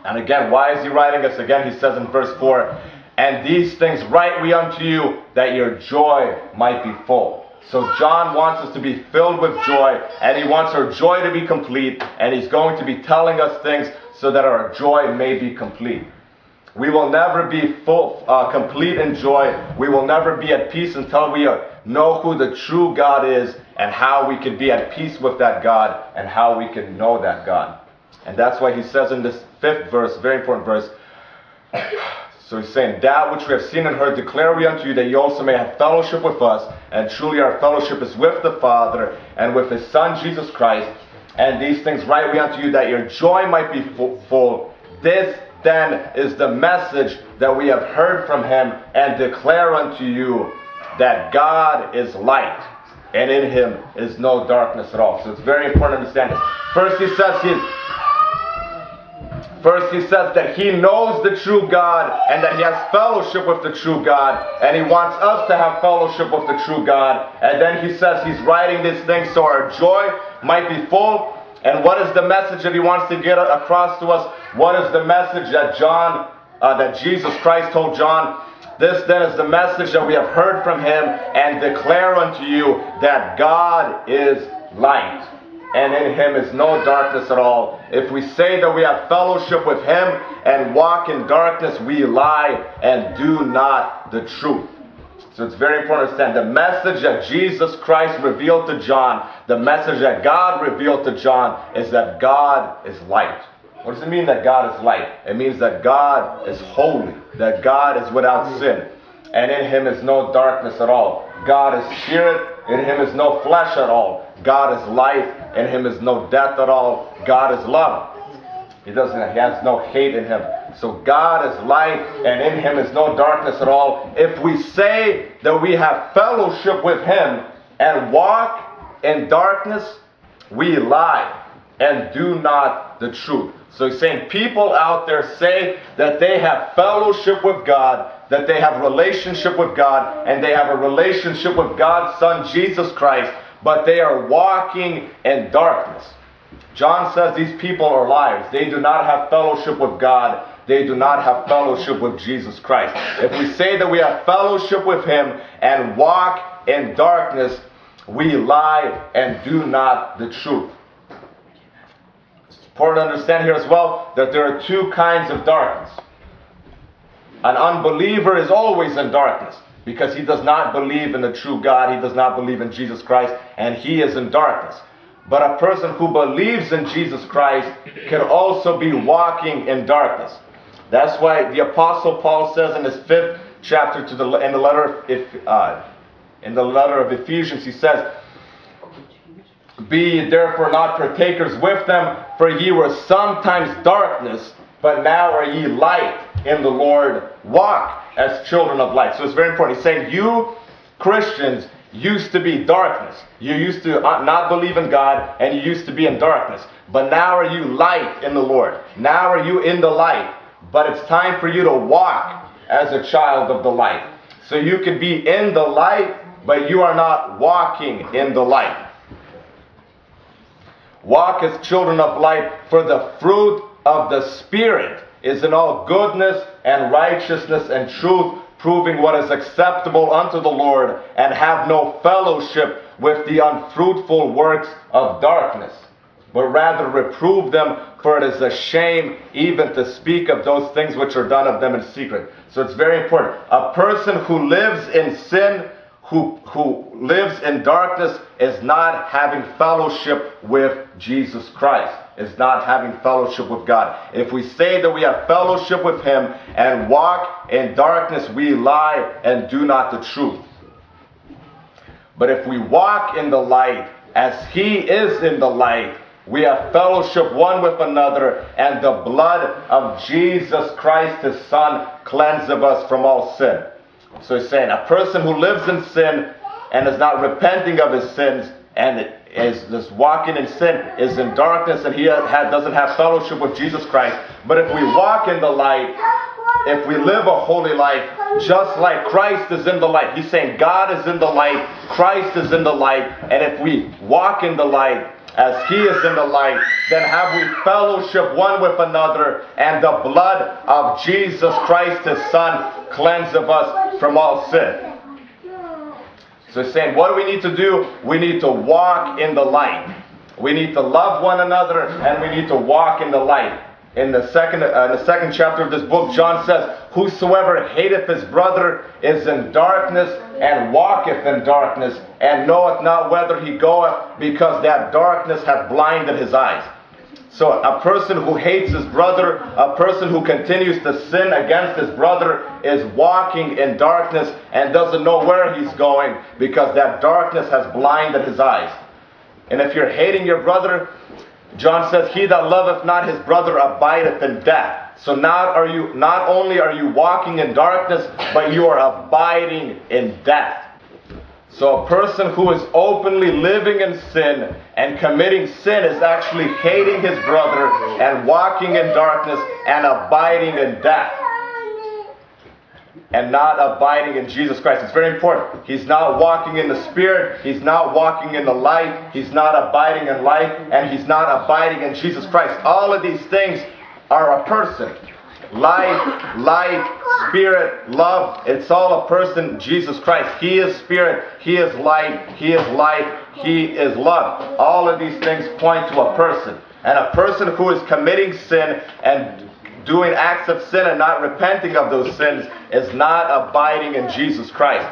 And again, why is he writing this? Again, he says in verse 4, and these things write we unto you, that your joy might be full. So John wants us to be filled with joy, and he wants our joy to be complete, and he's going to be telling us things so that our joy may be complete. We will never be complete in joy. We will never be at peace until we know who the true God is, and how we can be at peace with that God, and how we can know that God. And that's why he says in this 5th verse, very important verse, so he's saying, that which we have seen and heard declare we unto you, that you also may have fellowship with us. And truly our fellowship is with the Father and with his Son Jesus Christ. And these things write we unto you, that your joy might be full. This then is the message that we have heard from him, and declare unto you, that God is light, and in him is no darkness at all. So it's very important to understand this. First he says that he knows the true God, and that he has fellowship with the true God, and he wants us to have fellowship with the true God. And then he says he's writing these things so our joy might be full. And what is the message that he wants to get across to us? What is the message that that Jesus Christ told John? This then is the message that we have heard from him, and declare unto you, that God is light, and in him is no darkness at all. If we say that we have fellowship with him and walk in darkness, we lie and do not the truth. So it's very important to understand the message that Jesus Christ revealed to John, the message that God revealed to John, is that God is light. What does it mean that God is light? It means that God is holy, that God is without sin, and in him is no darkness at all. God is spirit, in him is no flesh at all. God is life, in him is no death at all. God is love. He has no hate in him. So God is light, and in him is no darkness at all. If we say that we have fellowship with him and walk in darkness, we lie and do not the truth. So he's saying people out there say that they have fellowship with God, that they have relationship with God, and they have a relationship with God's Son, Jesus Christ, but they are walking in darkness. John says these people are liars. They do not have fellowship with God. They do not have fellowship with Jesus Christ. If we say that we have fellowship with him and walk in darkness, we lie and do not the truth. It's important to understand here as well that there are two kinds of darkness. An unbeliever is always in darkness because he does not believe in the true God. He does not believe in Jesus Christ, and he is in darkness. But a person who believes in Jesus Christ can also be walking in darkness. That's why the Apostle Paul says in his 5th chapter in the letter of Ephesians, he says, "Be ye therefore not partakers with them, for ye were sometimes darkness, but now are ye light in the Lord. Walk as children of light." So it's very important. He's saying you Christians used to be darkness. You used to not believe in God, and you used to be in darkness. But now are you light in the Lord. Now are you in the light. But it's time for you to walk as a child of the light. So you can be in the light, but you are not walking in the light. Walk as children of light, for the fruit of the Spirit is in all goodness and righteousness and truth, proving what is acceptable unto the Lord, and have no fellowship with the unfruitful works of darkness, but rather reprove them, for it is a shame even to speak of those things which are done of them in secret. So it's very important. A person who lives in sin, who lives in darkness, is not having fellowship with Jesus Christ, is not having fellowship with God. If we say that we have fellowship with him and walk in darkness, we lie and do not the truth. But if we walk in the light as he is in the light, we have fellowship one with another, and the blood of Jesus Christ, his Son, cleanseth us from all sin. So he's saying a person who lives in sin and is not repenting of his sins and is just walking in sin is in darkness, and he doesn't have fellowship with Jesus Christ. But if we walk in the light, if we live a holy life, just like Christ is in the light, he's saying God is in the light, Christ is in the light, and if we walk in the light, as he is in the light, then have we fellowship one with another, and the blood of Jesus Christ, his Son, cleanseth us from all sin. So he's saying, what do we need to do? We need to walk in the light. We need to love one another, and we need to walk in the light. In the second chapter of this book, John says, whosoever hateth his brother is in darkness, and walketh in darkness, and knoweth not whither he goeth, because that darkness hath blinded his eyes. So a person who hates his brother, a person who continues to sin against his brother, is walking in darkness and doesn't know where he's going, because that darkness has blinded his eyes. And if you're hating your brother, John says, he that loveth not his brother abideth in death. So not only are you walking in darkness, but you are abiding in death. So a person who is openly living in sin and committing sin is actually hating his brother and walking in darkness and abiding in death, and not abiding in Jesus Christ. It's very important. He's not walking in the Spirit. He's not walking in the light. He's not abiding in light. And he's not abiding in Jesus Christ. All of these things are a person. Light, Spirit, love. It's all a person, Jesus Christ. He is Spirit. He is light. He is light. He is love. All of these things point to a person. And a person who is committing sin and doing acts of sin and not repenting of those sins is not abiding in Jesus Christ.